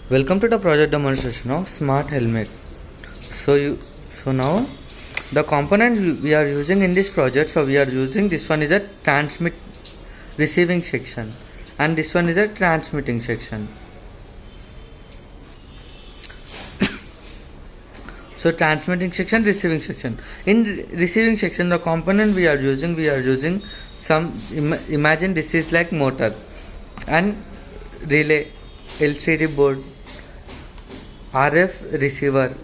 Welcome to the project demonstration of smart helmet. So now the component we are using in this project. So we are using this one is a receiving section, and this one is a transmitting section. So transmitting section, receiving section. In receiving section, the component we are using some imagine this is like motor and relay, LCD board, RF receiver,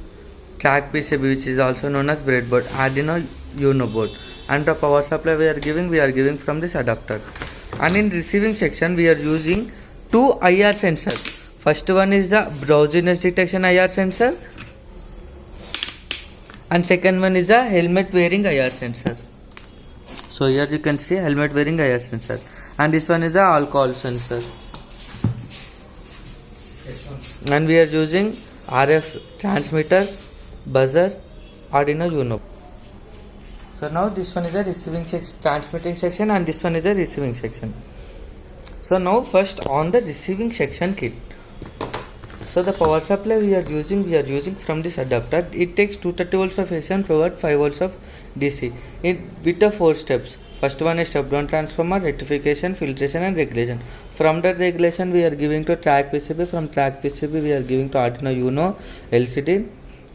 track PCB which is also known as breadboard, Arduino Uno board, and the power supply we are giving from this adapter. And in receiving section we are using two IR sensors. First one is the drowsiness detection IR sensor, and second one is a helmet wearing IR sensor. So here you can see helmet wearing IR sensor, and this one is a alcohol sensor. And we are using RF transmitter, buzzer, Arduino Uno. So now this one is a transmitting section, and this one is a receiving section. So now first on the receiving section kit. So the power supply we are using from this adapter. It takes 230 volts of AC and provide 5 volts of DC. With the 4 steps. First one is step down transformer, rectification, filtration and regulation. From that regulation we are giving to track PCB. From track PCB we are giving to Arduino Uno, LCD,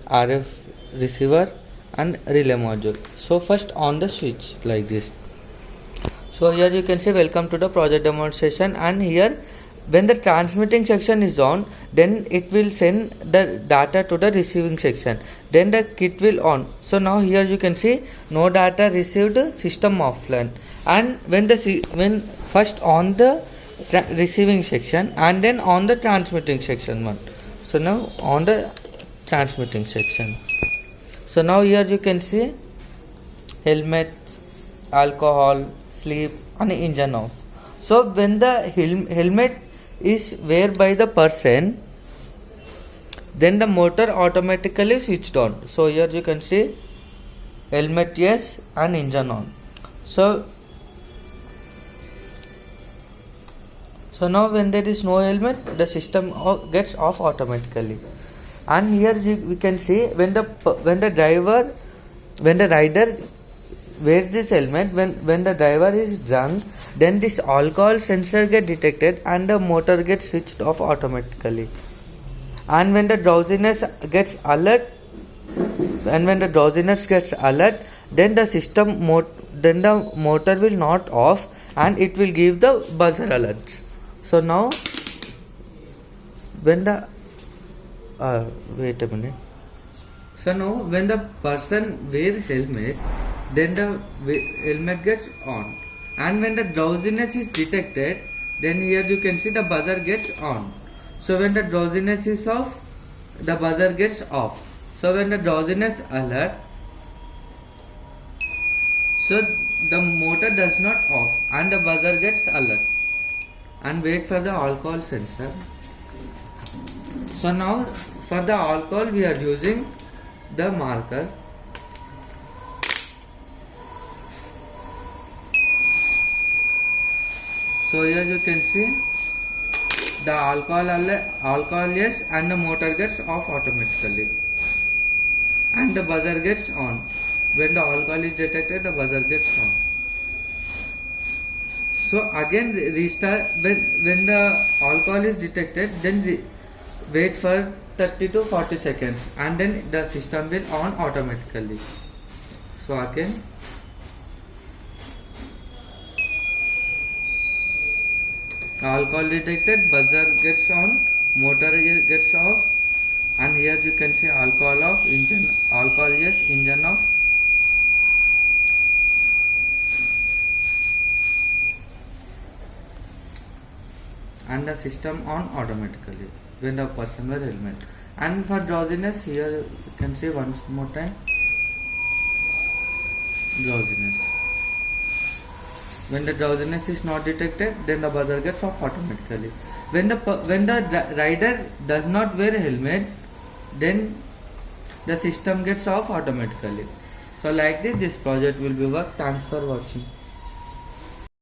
RF receiver and relay module. So first on the switch like this. So here you can see welcome to the project demonstration, and here when the transmitting section is on, then it will send the data to the receiving section, then the kit will on. So now here you can see no data received, system offline. And when first on the receiving section and then on the transmitting section one. So now on the transmitting section. So now here you can see helmet, alcohol, sleep and engine off. So when the helmet is wear by the person, then the motor automatically switched on. So here you can see helmet yes and engine on. So now when there is no helmet, the system gets off automatically. And here we can see when the rider wears this helmet, when the driver is drunk, then this alcohol sensor get detected and the motor gets switched off automatically. And when the drowsiness gets alert, then the motor will not off and it will give the buzzer alerts. So now when the wait a minute. So now when the person wears helmet, then the helmet gets on, and when the drowsiness is detected, then here you can see the buzzer gets on. So when the drowsiness is off, the buzzer gets off. So when the drowsiness alert, so the motor does not off and the buzzer gets alert. And wait for the alcohol sensor. So now for the alcohol we are using the marker. So here you can see the alcohol yes, and the motor gets off automatically, and the buzzer gets on. When the alcohol is detected, the buzzer gets on. So again restart when the alcohol is detected, then wait for 30 to 40 seconds, and then the system will on automatically. So again alcohol detected, buzzer gets on, motor gets off, and here you can see alcohol off, alcohol yes, engine off. And the system on automatically when the person wears helmet. And for drowsiness, here you can see once more time drowsiness. When the drowsiness is not detected, then the buzzer gets off automatically. When the rider does not wear a helmet, then the system gets off automatically. So like this project will be work. Thanks for watching.